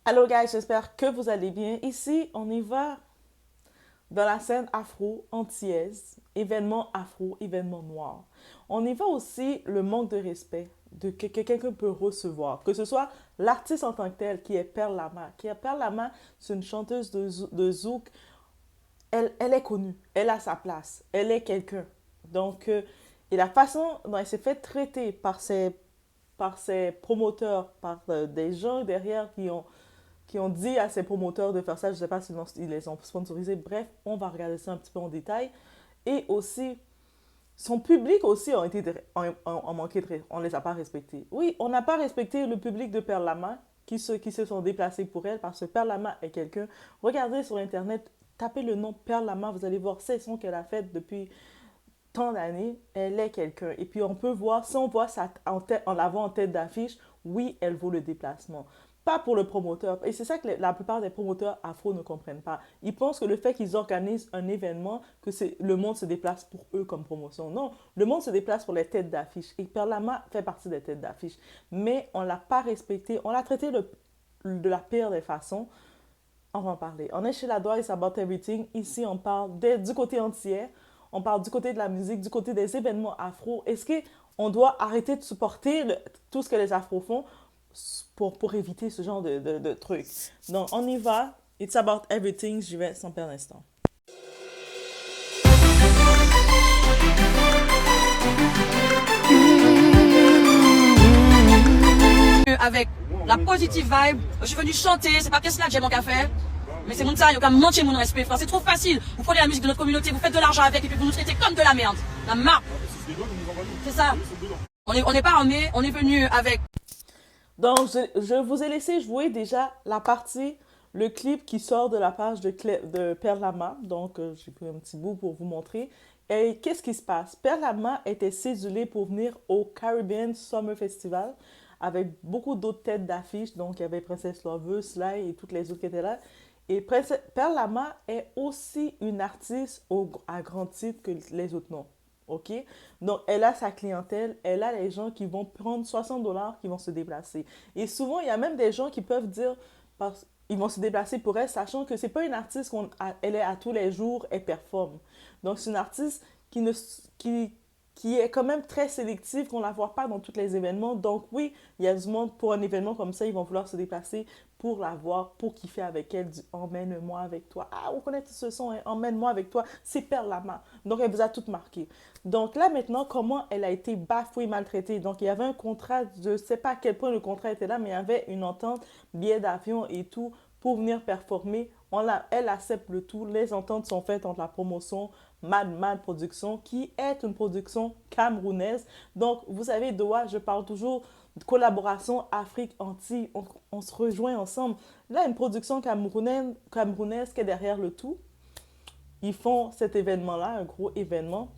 Hello guys, j'espère que vous allez bien. Ici, on y va dans la scène afro-antillaise, événement afro, événement noir. On y va aussi le manque de respect que quelqu'un peut recevoir, que ce soit l'artiste en tant que tel qui est Perle Lama. Perle Lama, c'est une chanteuse de zouk. Elle est connue, elle a sa place, elle est quelqu'un. Donc, et la façon dont elle s'est fait traiter par ses promoteurs, par des gens derrière qui ont dit à ses promoteurs de faire ça. Je ne sais pas s'ils les ont sponsorisés. Bref, on va regarder ça un petit peu en détail. Et aussi, son public aussi ont manqué on ne les a pas respectés. Oui, on n'a pas respecté le public de Perle Lama qui se sont déplacés pour elle parce que Perle Lama est quelqu'un. Regardez sur Internet, tapez le nom Perle Lama, vous allez voir ces sons qu'elle a fait depuis tant d'années, elle est quelqu'un. Et puis on peut voir, si on voit ça en la voit en tête d'affiche, oui, elle vaut le déplacement. Pas pour le promoteur. Et c'est ça que la plupart des promoteurs afro ne comprennent pas. Ils pensent que le fait qu'ils organisent un événement, que le monde se déplace pour eux comme promotion. Non, le monde se déplace pour les têtes d'affiche. Et Perlama fait partie des têtes d'affiche. Mais on ne l'a pas respecté. On l'a traité de la pire des façons. On va en parler. On est chez La Doigt, it's about everything. Ici, on parle du côté entier. On parle du côté de la musique, du côté des événements afro. Est-ce qu'on doit arrêter de supporter tout ce que les afros font pour éviter ce genre de trucs? Donc, on y va. It's about everything. J'y vais sans perdre l'instant. Avec la positive vibe, je suis venu chanter, c'est pas qu'est-ce que j'ai mon café, mais c'est mon ça, il y a manquer mon respect, frère. C'est trop facile. Vous prenez la musique de notre communauté, vous faites de l'argent avec et puis vous nous traitez comme de la merde. La marque. C'est ça. On n'est pas armés, on est venu avec. Donc, je vous ai laissé jouer déjà la partie, le clip qui sort de la page de Perle Lama. Donc, j'ai pris un petit bout pour vous montrer. Et qu'est-ce qui se passe? Perle Lama était cédulée pour venir au Caribbean Summer Festival avec beaucoup d'autres têtes d'affiche. Donc, il y avait Princesse Lover, Sly et toutes les autres qui étaient là. Et Perle Lama est aussi une artiste à grand titre que les autres noms. OK? Donc, elle a sa clientèle, elle a les gens qui vont prendre 60 dollars qui vont se déplacer. Et souvent, il y a même des gens qui peuvent dire, ils vont se déplacer pour elle, sachant que c'est pas une artiste elle est à tous les jours, elle performe. Donc, c'est une artiste qui, qui est quand même très sélective, qu'on ne la voit pas dans tous les événements. Donc, oui, il y a du monde pour un événement comme ça, ils vont vouloir se déplacer pour la voir, pour kiffer avec elle, du emmène-moi avec toi. Ah, on connaît ce son, hein? Emmène-moi avec toi, c'est Perle Lama. Donc, elle vous a toutes marqué. Donc là, maintenant, comment elle a été bafouée, maltraitée. Donc, il y avait un contrat, je ne sais pas à quel point le contrat était là, mais il y avait une entente, billet d'avion et tout, pour venir performer. Elle accepte le tout. Les ententes sont faites entre la promotion Mad Production, qui est une production camerounaise. Donc, vous savez, Doha, je parle toujours de collaboration Afrique-Antilles. On se rejoint ensemble. Là, une production camerounaise qui est derrière le tout. Ils font cet événement-là, un gros événement.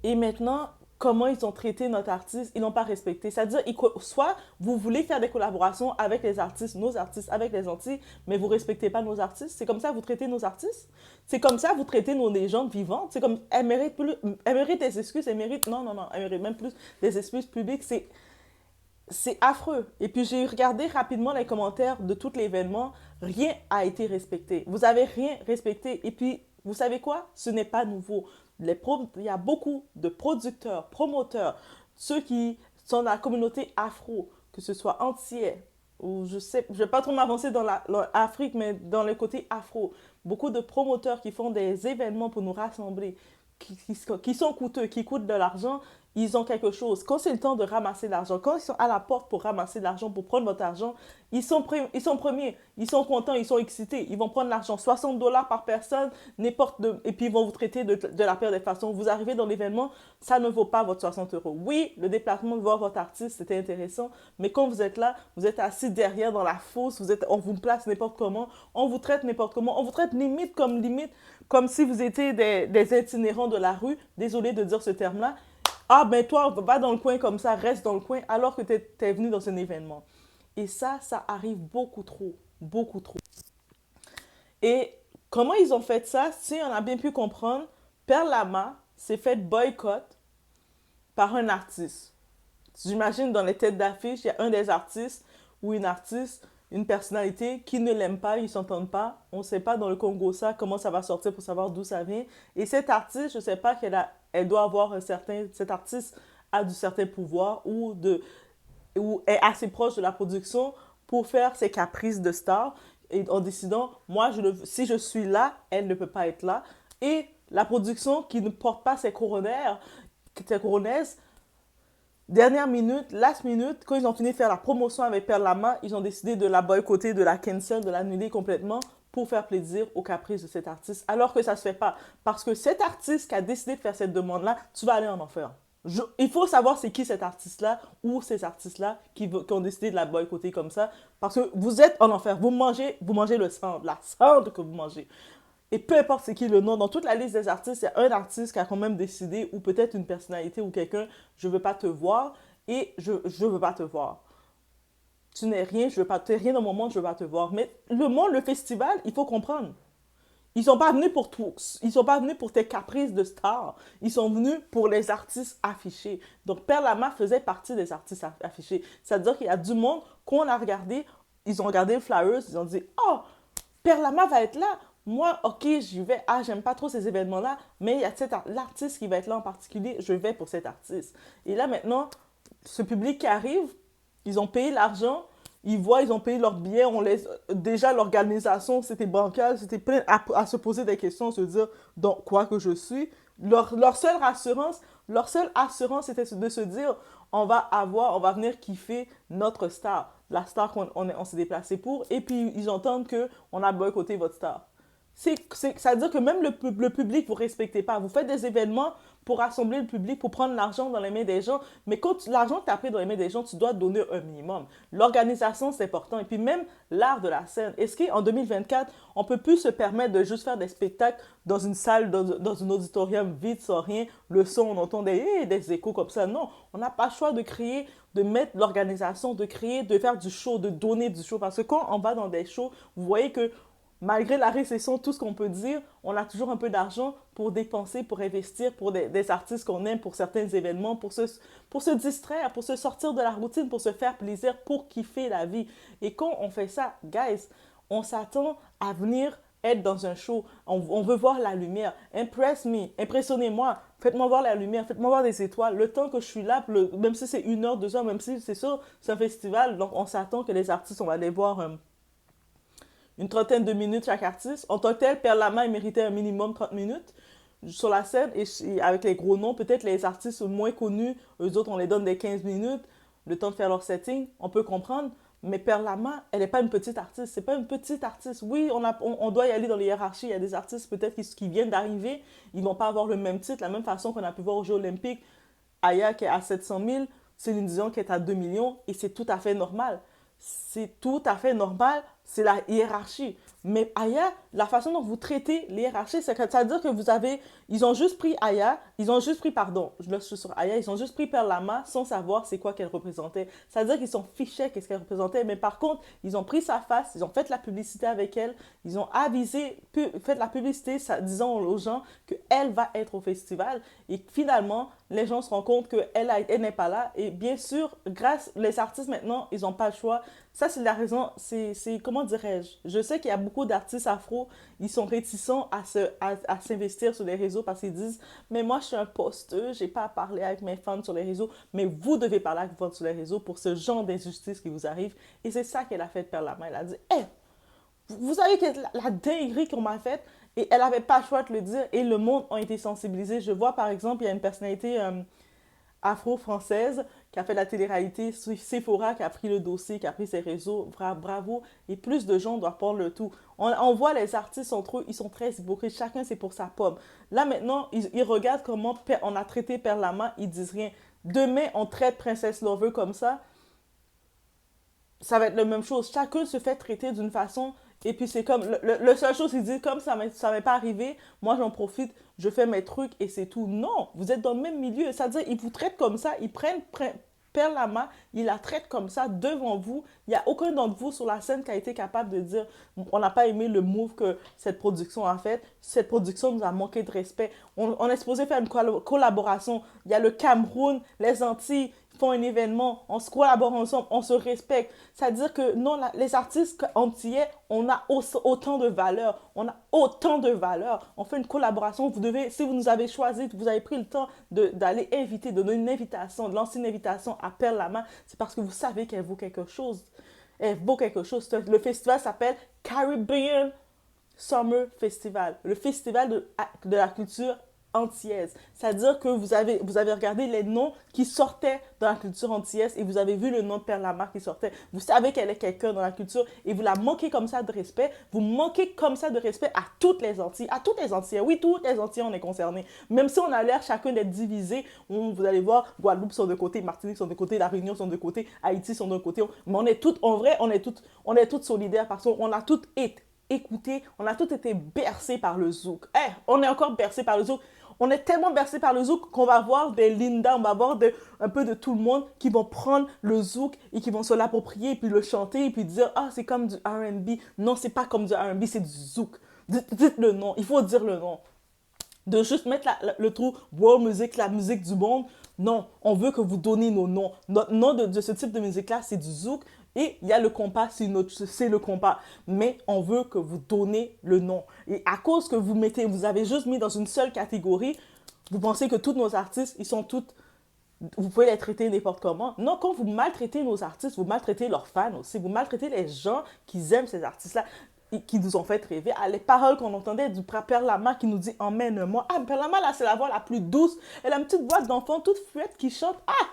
Et maintenant, comment ils ont traité notre artiste, ils n'ont pas respecté. C'est-à-dire, soit vous voulez faire des collaborations avec les artistes, nos artistes, avec les Antilles, mais vous ne respectez pas nos artistes. C'est comme ça que vous traitez nos artistes. C'est comme ça que vous traitez nos légendes vivantes. C'est comme, elles méritent des excuses, elles méritent, non, elles méritent même plus des excuses publiques. C'est affreux. Et puis j'ai regardé rapidement les commentaires de tout l'événement. Rien a été respecté. Vous avez rien respecté. Et puis, vous savez quoi? Ce n'est pas nouveau. Il y a beaucoup de producteurs, promoteurs, ceux qui sont dans la communauté afro, que ce soit entier, ou je sais, je vais pas trop m'avancer dans l'Afrique, mais dans le côté afro. Beaucoup de promoteurs qui font des événements pour nous rassembler, qui sont coûteux, qui coûtent de l'argent, ils ont quelque chose. Quand c'est le temps de ramasser l'argent, quand ils sont à la porte pour ramasser l'argent, pour prendre votre argent, ils sont premiers, ils sont contents, ils sont excités. Ils vont prendre l'argent, 60 dollars par personne, et puis ils vont vous traiter de la pire des façons. Vous arrivez dans l'événement, ça ne vaut pas votre 60 euros. Oui, le déplacement de voir votre artiste, c'était intéressant, mais quand vous êtes là, vous êtes assis derrière dans la fosse, on vous place n'importe comment, on vous traite n'importe comment, on vous traite limite, comme si vous étiez des itinérants de la rue. Désolé de dire ce terme-là. Ah, ben toi, va dans le coin comme ça, reste dans le coin, alors que tu es venu dans un événement. Et ça arrive beaucoup trop, beaucoup trop. Et comment ils ont fait ça? Si on a bien pu comprendre, Perle Lama s'est fait boycott par un artiste. J'imagine dans les têtes d'affiche, il y a un des artistes ou une artiste une personnalité qui ne l'aime pas, ils s'entendent pas. On ne sait pas dans le Congo ça, comment ça va sortir pour savoir d'où ça vient. Et cette artiste, je ne sais pas elle doit avoir cet artiste a du certain pouvoir ou est assez proche de la production pour faire ses caprices de star et en décidant, moi, si je suis là, elle ne peut pas être là. Et la production qui ne porte pas ses coronaises, dernière minute, last minute, quand ils ont fini de faire la promotion avec Perle Lama, ils ont décidé de la boycotter, de la cancel, de l'annuler complètement pour faire plaisir aux caprices de cet artiste. Alors que ça se fait pas. Parce que cet artiste qui a décidé de faire cette demande-là, tu vas aller en enfer. Il faut savoir c'est qui cet artiste-là ou ces artistes-là qui ont décidé de la boycotter comme ça. Parce que vous êtes en enfer. Vous mangez le sang, la cendre que vous mangez. Et peu importe c'est qui le nom, dans toute la liste des artistes, il y a un artiste qui a quand même décidé, ou peut-être une personnalité ou quelqu'un, je veux pas te voir et je veux pas te voir. Tu n'es rien, je veux pas, tu n'es rien dans mon monde, je veux pas te voir. Mais le monde, le festival, il faut comprendre. Ils sont pas venus pour tout. Ils sont pas venus pour tes caprices de stars. Ils sont venus pour les artistes affichés. Donc, Perle Lama faisait partie des artistes affichés. C'est-à-dire qu'il y a du monde qu'on a regardé. Ils ont regardé le Flyers. Ils ont dit, oh, Perle Lama va être là. Moi, ok, j'y vais. Ah, j'aime pas trop ces événements-là. Mais il y a l'artiste qui va être là en particulier. Je vais pour cet artiste. Et là, maintenant, ce public qui arrive, ils ont payé l'argent, ils ont payé leurs billets, déjà l'organisation, c'était bancal, c'était plein à se poser des questions, se dire, donc, quoi que je suis. Leur seule assurance, c'était de se dire, on va venir kiffer notre star, la star on s'est déplacé pour, et puis ils entendent qu'on a boycotté votre star. Ça veut dire que même le public, vous ne respectez pas. Vous faites des événements pour rassembler le public, pour prendre l'argent dans les mains des gens. Mais quand l'argent est pris dans les mains des gens, tu dois donner un minimum. L'organisation, c'est important. Et puis même l'art de la scène. Est-ce qu'en 2024, on ne peut plus se permettre de juste faire des spectacles dans une salle, dans un auditorium vide, sans rien, le son, on entend des échos comme ça. Non, on n'a pas le choix de créer, de mettre l'organisation, de créer, de faire du show, de donner du show. Parce que quand on va dans des shows, vous voyez que malgré la récession, tout ce qu'on peut dire, on a toujours un peu d'argent pour dépenser, pour investir, pour des artistes qu'on aime, pour certains événements, pour se distraire, pour se sortir de la routine, pour se faire plaisir, pour kiffer la vie. Et quand on fait ça, guys, on s'attend à venir être dans un show. On veut voir la lumière. Impress me, impressionnez-moi. Faites-moi voir la lumière, faites-moi voir des étoiles. Le temps que je suis là, même si c'est 1 heure, 2 heures, même si c'est sûr, c'est un festival, donc on s'attend que les artistes, on va les voir une trentaine de minutes chaque artiste. En tant que tel, Perle Lama, il méritait un minimum 30 minutes sur la scène. Et avec les gros noms, peut-être les artistes moins connus, eux autres, on les donne des 15 minutes, le temps de faire leur setting. On peut comprendre. Mais Perle Lama, elle n'est pas une petite artiste. C'est pas une petite artiste. Oui, on doit y aller dans les hiérarchies. Il y a des artistes peut-être qui viennent d'arriver. Ils vont pas avoir le même titre. La même façon qu'on a pu voir aux Jeux Olympiques, Aya qui est à 700 000, Céline Dion qui est à 2 millions. Et c'est tout à fait normal. C'est tout à fait normal, c'est la hiérarchie. Mais Aya, la façon dont vous traitez les hiérarchies, ça veut dire que ils ont juste pris Aya, je le suis sur Aya, ils ont juste pris Perle Lama sans savoir c'est quoi qu'elle représentait. Ça veut dire qu'ils sont fichés qu'est-ce qu'elle représentait, mais par contre, ils ont pris sa face, ils ont fait la publicité avec elle, ils ont fait la publicité, disant aux gens qu'elle va être au festival, et finalement, les gens se rendent compte qu'elle n'est pas là, et bien sûr, les artistes maintenant, ils n'ont pas le choix. Ça, c'est la raison, comment dirais-je? Je sais qu'il y a beaucoup d'artistes afro, ils sont réticents à s'investir sur les réseaux parce qu'ils disent, mais moi, je suis un posteur, j'ai pas à parler avec mes fans sur les réseaux, mais vous devez parler avec vos fans sur les réseaux pour ce genre d'injustice qui vous arrive. Et c'est ça qu'elle a fait de Perle Lama. Elle a dit, hé, vous savez que la dinguerie qu'on m'a faite, et elle n'avait pas le choix de le dire, et le monde a été sensibilisé. Je vois, par exemple, il y a une personnalité afro-française qui a fait la télé-réalité, Sephora qui a pris le dossier, qui a pris ses réseaux, bravo, et plus de gens doivent prendre le tout. On voit les artistes entre eux, ils sont très hypocrites, chacun c'est pour sa pomme. Là maintenant, ils regardent comment on a traité Perle Lama, ils disent rien. Demain, on traite Princess Lover comme ça va être la même chose. Chacun se fait traiter d'une façon. Et puis c'est comme, le seul chose, ils disent, comme ça m'est pas arrivé, moi j'en profite, je fais mes trucs et c'est tout. Non, vous êtes dans le même milieu. C'est-à-dire, ils vous traitent comme ça, ils prennent Perle Lama, ils la traitent comme ça devant vous. Il n'y a aucun d'entre vous sur la scène qui a été capable de dire, on n'a pas aimé le move que cette production a fait. Cette production nous a manqué de respect. On est supposé faire une collaboration. Il y a le Cameroun, les Antilles. font un événement, on se collabore ensemble, on se respecte. C'est-à-dire que non, les artistes antillais, on a autant de valeur. On a autant de valeur. On fait une collaboration. Vous devez, si vous nous avez choisi, vous avez pris le temps d'aller inviter, de donner une invitation, de lancer une invitation à Perle Lama, c'est parce que vous savez qu'elle vaut quelque chose. Elle vaut quelque chose. Le festival s'appelle Caribbean Summer Festival, le festival de la culture antillaise. C'est-à-dire que vous avez regardé les noms qui sortaient dans la culture antillaise et vous avez vu le nom de Perle Lama qui sortait. Vous savez qu'elle est quelqu'un dans la culture et vous la manquez comme ça de respect. Vous manquez comme ça de respect à toutes les Antilles, à toutes les Antilles. Oui, toutes les Antilles, on est concernés. Même si on a l'air chacun d'être divisé, vous allez voir, Guadeloupe sont de côté, Martinique sont de côté, La Réunion sont de côté, Haïti sont de côté. Mais on est toutes, en vrai, on est toutes solidaires parce qu'on a toutes été écoutez, on a tous été bercés par le zouk. On est encore bercés par le zouk. On est tellement bercés par le zouk qu'on va voir des Linda, on va voir un peu de tout le monde qui vont prendre le zouk et qui vont se l'approprier et puis le chanter et puis dire « Ah, c'est comme du R&B. » Non, c'est pas comme du R&B, c'est du zouk. Dites le nom, il faut dire le nom. De juste mettre le trou world music, la musique du monde. Non, on veut que vous donniez nos noms. Notre nom de ce type de musique-là, c'est du zouk. Et il y a le compas, c'est le compas. Mais on veut que vous donnez le nom. Et à cause que vous avez juste mis dans une seule catégorie, vous pensez que tous nos artistes, ils sont toutes... Vous pouvez les traiter n'importe comment. Non, quand vous maltraitez nos artistes, vous maltraitez leurs fans aussi. Vous maltraitez les gens qui aiment ces artistes-là, qui nous ont fait rêver. Les paroles qu'on entendait du Perle Lama qui nous dit « Emmène-moi ». Ah, Perle Lama, là, c'est la voix la plus douce. Elle a une petite voix d'enfant toute fluette qui chante. Ah!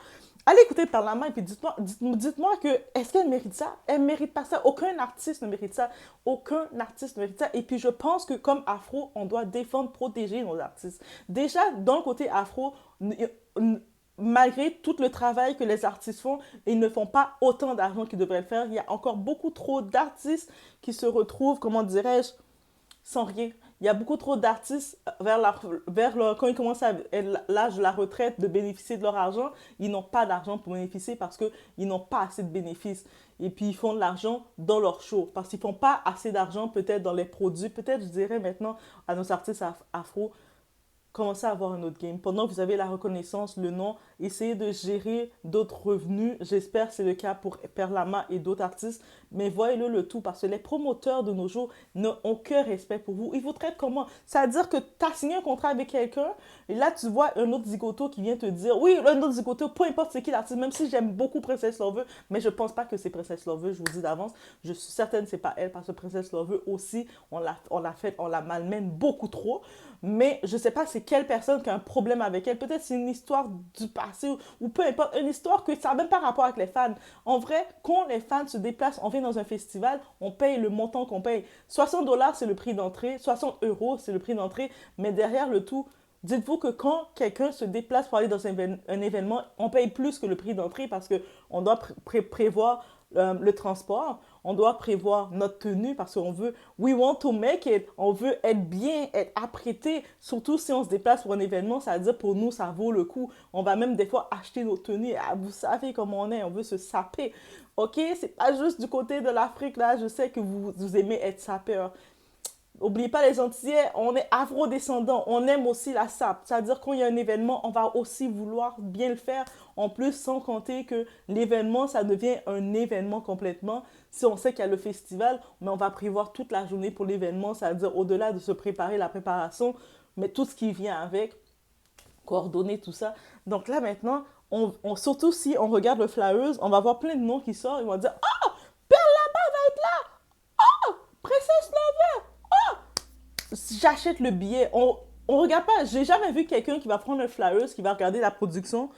Allez écouter Perle Lama et puis dites-moi que est-ce qu'elle mérite ça? Elle ne mérite pas ça. Aucun artiste ne mérite ça. Aucun artiste ne mérite ça. Et puis je pense que comme afro, on doit défendre, protéger nos artistes. Déjà, dans le côté afro, malgré tout le travail que les artistes font, ils ne font pas autant d'argent qu'ils devraient le faire. Il y a encore beaucoup trop d'artistes qui se retrouvent, comment dirais-je, sans rien. Il y a beaucoup trop d'artistes quand ils commencent à l'âge de la retraite de bénéficier de leur argent, ils n'ont pas d'argent pour bénéficier parce qu'ils n'ont pas assez de bénéfices. Et puis, ils font de l'argent dans leur show parce qu'ils ne font pas assez d'argent peut-être dans les produits. Peut-être, je dirais maintenant à nos artistes afro, commencez à avoir un autre game. Pendant que vous avez la reconnaissance, le nom, essayez de gérer d'autres revenus. J'espère que c'est le cas pour Perle Lama et d'autres artistes. Mais voyez-le le tout parce que les promoteurs de nos jours n'ont aucun respect pour vous. Ils vous traitent comment? C'est-à-dire que tu as signé un contrat avec quelqu'un et là, tu vois un autre zigoto qui vient te dire oui, un autre zigoto, peu importe c'est qui l'artiste, même si j'aime beaucoup Princess Lover, mais je pense pas que c'est Princess Lover, je vous dis d'avance. Je suis certaine que c'est pas elle parce que Princess Lover aussi, on la malmène beaucoup trop. Mais je sais pas c'est quelle personne qui a un problème avec elle. Peut-être c'est une histoire du passé ou peu importe, une histoire que ça n'a même pas rapport avec les fans. En vrai, quand les fans se déplacent, on vient dans un festival, on paye le montant qu'on paye. 60 $, c'est le prix d'entrée. 60 €, c'est le prix d'entrée. Mais derrière le tout, dites-vous que quand quelqu'un se déplace pour aller dans un événement, on paye plus que le prix d'entrée parce qu'on doit prévoir le transport, on doit prévoir notre tenue parce qu'on veut, we want to make it, on veut être bien, être apprêté, surtout si on se déplace pour un événement, ça veut dire pour nous, ça vaut le coup. On va même des fois acheter nos tenues, vous savez comment on est, on veut se saper. Ok, c'est pas juste du côté de l'Afrique, là, je sais que vous aimez être sapeur. N'oubliez pas les Antillais, on est afro-descendants, on aime aussi la sape. C'est-à-dire quand il y a un événement, on va aussi vouloir bien le faire. En plus, sans compter que l'événement, ça devient un événement complètement. Si on sait qu'il y a le festival, mais on va prévoir toute la journée pour l'événement. C'est-à-dire au-delà de se préparer, la préparation, mais tout ce qui vient avec, coordonner tout ça. Donc là maintenant, surtout si on regarde le Flyers, on va voir plein de noms qui sortent. Ils vont dire « Oh, Perle Lama va être là! Oh, Princess Lover! J'achète le billet. On regarde pas. J'ai jamais vu quelqu'un qui va prendre un Flyers, qui va regarder la production.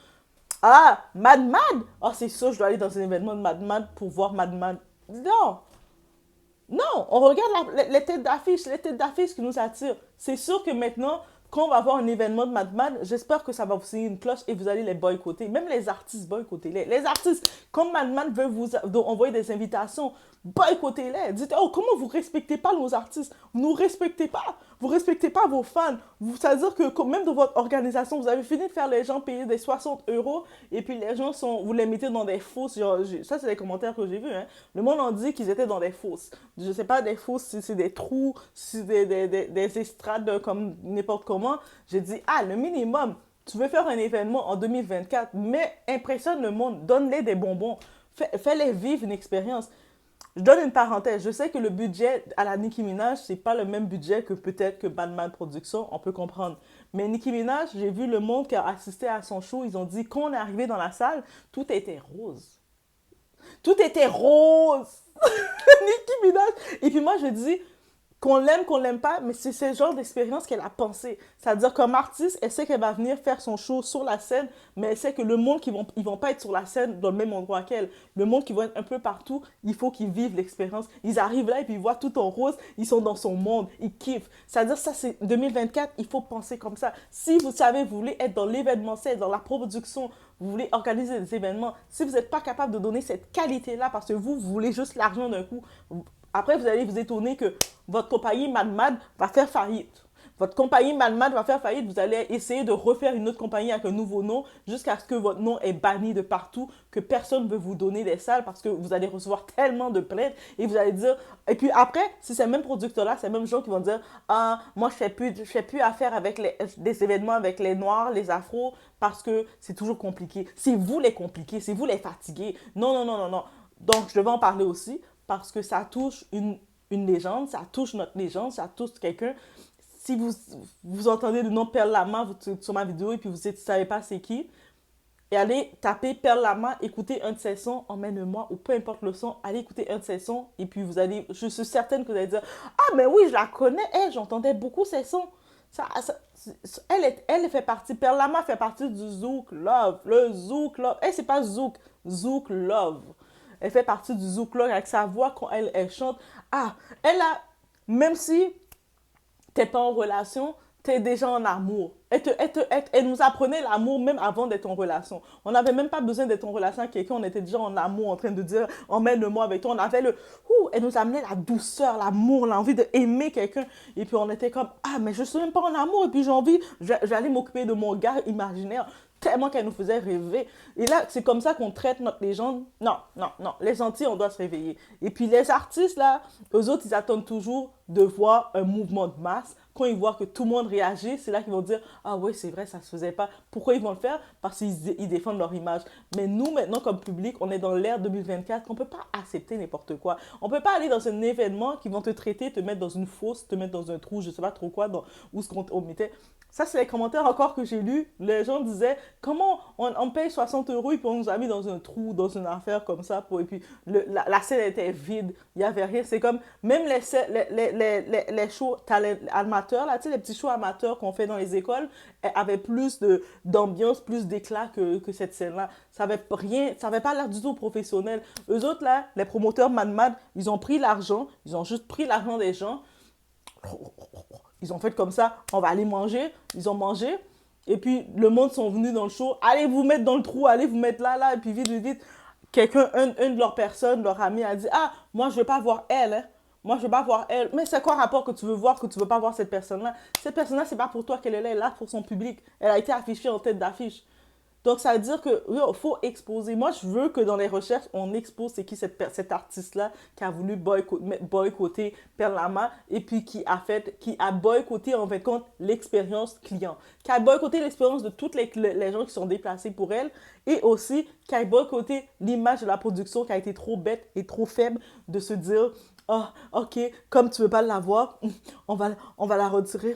Ah, Mad Mad! Oh, c'est sûr, je dois aller dans un événement de Mad Mad pour voir Mad Mad. Non! Non! On regarde les têtes d'affiche qui nous attirent. C'est sûr que maintenant, quand on va avoir un événement de Mad Mad, j'espère que ça va vous signer une cloche et vous allez les boycotter. Même les artistes, boycottez-les. Les artistes, quand Mad Mad veut vous envoyer des invitations, boycottez-les. Dites, oh, comment vous respectez pas nos artistes? Vous nous respectez pas. Vous respectez pas vos fans. C'est-à-dire que même dans votre organisation, vous avez fini de faire les gens payer des 60 € et puis les gens vous les mettez dans des fosses. Ça, c'est les commentaires que j'ai vus. Hein. Le monde en dit qu'ils étaient dans des fosses. Je sais pas des fosses, si c'est des trous, si c'est des estrades comme n'importe comment. J'ai dit, le minimum. Tu veux faire un événement en 2024, mais impressionne le monde, donne-les des bonbons, fais-les vivre une expérience. Je donne une parenthèse. Je sais que le budget à la Nicki Minaj, c'est pas le même budget que peut-être que Batman Productions, on peut comprendre. Mais Nicki Minaj, j'ai vu le monde qui a assisté à son show, ils ont dit quand on est arrivé dans la salle, tout était rose. Tout était rose. Nicki Minaj. Et puis moi, je dis, qu'on l'aime pas, mais c'est ce genre d'expérience qu'elle a pensé. C'est-à-dire comme artiste, elle sait qu'elle va venir faire son show sur la scène, mais elle sait que le monde ils vont pas être sur la scène dans le même endroit qu'elle. Le monde qui va être un peu partout, il faut qu'ils vivent l'expérience. Ils arrivent là et puis ils voient tout en rose, ils sont dans son monde, ils kiffent. C'est-à-dire ça, c'est 2024, il faut penser comme ça. Si vous savez, vous voulez être dans l'événementiel, dans la production, vous voulez organiser des événements, si vous n'êtes pas capable de donner cette qualité-là parce que vous voulez juste l'argent d'un coup, après, vous allez vous étonner que votre compagnie Mad Mad va faire faillite. Votre compagnie Mad Mad va faire faillite. Vous allez essayer de refaire une autre compagnie avec un nouveau nom jusqu'à ce que votre nom est banni de partout, que personne ne veut vous donner des salles parce que vous allez recevoir tellement de plaintes et vous allez dire... Et puis après, si ces mêmes producteurs-là, ces mêmes gens qui vont dire « Ah, moi, je fais plus affaire avec des événements avec les Noirs, les Afros, parce que c'est toujours compliqué. » C'est vous les compliqués, c'est vous les fatigués. Non, non, non, non, non. Donc, je vais en parler aussi parce que ça touche une légende, ça touche notre légende, ça touche quelqu'un. Si vous entendez le nom Perle Lama sur ma vidéo et puis vous ne savez pas c'est qui, et allez taper Perle Lama, écoutez un de ses sons, emmène-moi, ou peu importe le son, allez écouter un de ses sons et puis je suis certaine que vous allez dire « Ah, mais oui, je la connais, hey, j'entendais beaucoup ses sons. » Elle fait partie, Perle Lama fait partie du Zouk Love, le Zouk Love. Hey, c'est pas Zouk, Zouk Love. Elle fait partie du Zouk Love avec sa voix quand elle chante. Ah, même si t'es pas en relation, t'es déjà en amour. Elle nous apprenait l'amour même avant d'être en relation. On n'avait même pas besoin d'être en relation avec quelqu'un, on était déjà en amour, en train de dire emmène-moi avec toi. On avait elle nous amenait la douceur, l'amour, l'envie d'aimer quelqu'un. Et puis on était comme, ah, mais je suis même pas en amour, et puis j'ai envie, j'allais m'occuper de mon gars imaginaire. Tellement qu'elle nous faisait rêver. Et là, c'est comme ça qu'on traite notre légende. Non, non, non. Les gentils, on doit se réveiller. Et puis les artistes, là, eux autres, ils attendent toujours de voir un mouvement de masse. Quand ils voient que tout le monde réagit, c'est là qu'ils vont dire « Ah oui, c'est vrai, ça se faisait pas. » Pourquoi ils vont le faire? Parce qu'ils défendent leur image. Mais nous, maintenant, comme public, on est dans l'ère 2024 qu'on peut pas accepter n'importe quoi. On peut pas aller dans un événement qui vont te traiter, te mettre dans une fosse, te mettre dans un trou, je sais pas trop quoi, où ce qu'on mettait. Ça, c'est les commentaires encore que j'ai lus. Les gens disaient, comment on paye 60 euros et puis on nous a mis dans un trou, dans une affaire comme ça. Et puis la scène était vide, il n'y avait rien. C'est comme, même les shows amateurs, là, tu sais, les petits shows amateurs qu'on fait dans les écoles, avaient plus d'ambiance, plus d'éclat que cette scène-là. Ça n'avait pas l'air du tout professionnel. Eux autres, là, les promoteurs Mad Mad, ils ont pris l'argent, ils ont juste pris l'argent des gens. Ils ont fait comme ça, on va aller manger. Ils ont mangé. Et puis, le monde sont venus dans le show. Allez vous mettre dans le trou, allez vous mettre là. Et puis, vite, vite, vite. Quelqu'un, un de leurs personnes, leur ami, a dit « Ah, moi, je ne veux pas voir elle. Hein. Moi, je ne veux pas voir elle. » Mais c'est quoi le rapport que tu veux voir, que tu ne veux pas voir cette personne-là? Cette personne-là, ce n'est pas pour toi qu'elle est là. Elle est là pour son public. Elle a été affichée en tête d'affiche. Donc, ça veut dire que faut exposer. Moi, je veux que dans les recherches, on expose c'est qui cet artiste-là qui a voulu boycotter Perle Lama et puis qui a boycotté, en fait, compte, l'expérience client. Qui a boycotté l'expérience de toutes les gens qui sont déplacés pour elle et aussi qui a boycotté l'image de la production qui a été trop bête et trop faible de se dire « Oh, ok, comme tu veux pas l'avoir, on va la retirer.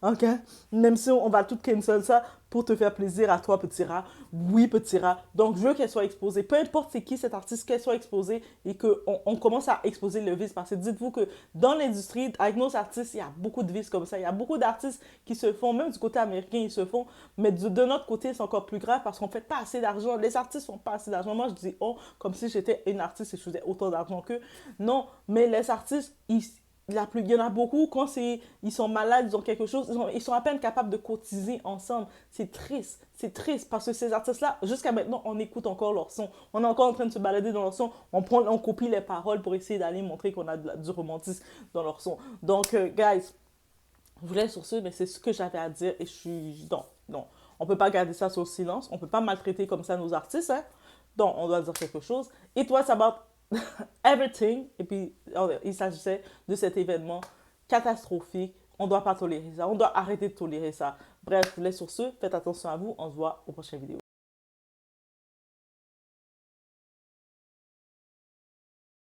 Ok, même si on va tout cancel ça pour te faire plaisir à toi, petit rat. Oui, petit rat. Donc, je veux qu'elle soit exposée. Peu importe c'est qui cet artiste, qu'elle soit exposée et qu'on commence à exposer le vice. Parce que dites-vous que dans l'industrie, avec nos artistes, il y a beaucoup de vices comme ça. Il y a beaucoup d'artistes qui se font, même du côté américain, ils se font. Mais de notre côté, c'est encore plus grave parce qu'on ne fait pas assez d'argent. Les artistes ne font pas assez d'argent. Moi, je dis, oh, comme si j'étais une artiste et je faisais autant d'argent qu'eux. Non, mais les artistes, il y en a beaucoup, quand ils sont malades, ils ont quelque chose, ils sont à peine capables de cotiser ensemble. C'est triste parce que ces artistes-là, jusqu'à maintenant, on écoute encore leurs sons. On est encore en train de se balader dans leurs sons. On copie les paroles pour essayer d'aller montrer qu'on a du romantisme dans leurs sons. Donc, guys, je vous laisse sur ce, mais c'est ce que j'avais à dire et je suis... Non. On ne peut pas garder ça sur le silence. On ne peut pas maltraiter comme ça nos artistes. Hein? Donc, on doit dire quelque chose. Et toi, ça va... everything. Et puis, il s'agissait de cet événement catastrophique On ne doit pas tolérer ça. On doit arrêter de tolérer ça. Bref, je vous laisse sur ce. Faites attention à vous. On se voit aux prochaines vidéos.